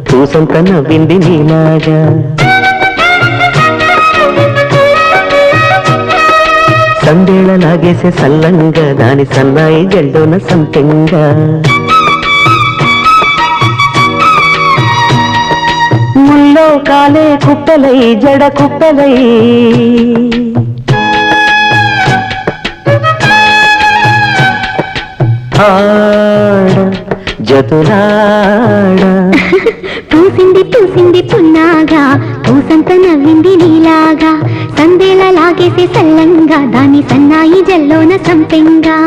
పూసంత నవ్వింది నీలాగా సందేళ లాగేసే సల్లంగా దాని సన్నాయి జల్లోన సంపెంగా ముల్లో కాలే కుప్పలై జడ కుప్పలై ఆడ జతులాడ పూసింది పూసింది పున్నాగా పూసంత నవ్వింది నీలాగా సందేళ లాగేసే సల్లంగా దాని సన్నాయి జల్లోన సంపెంగా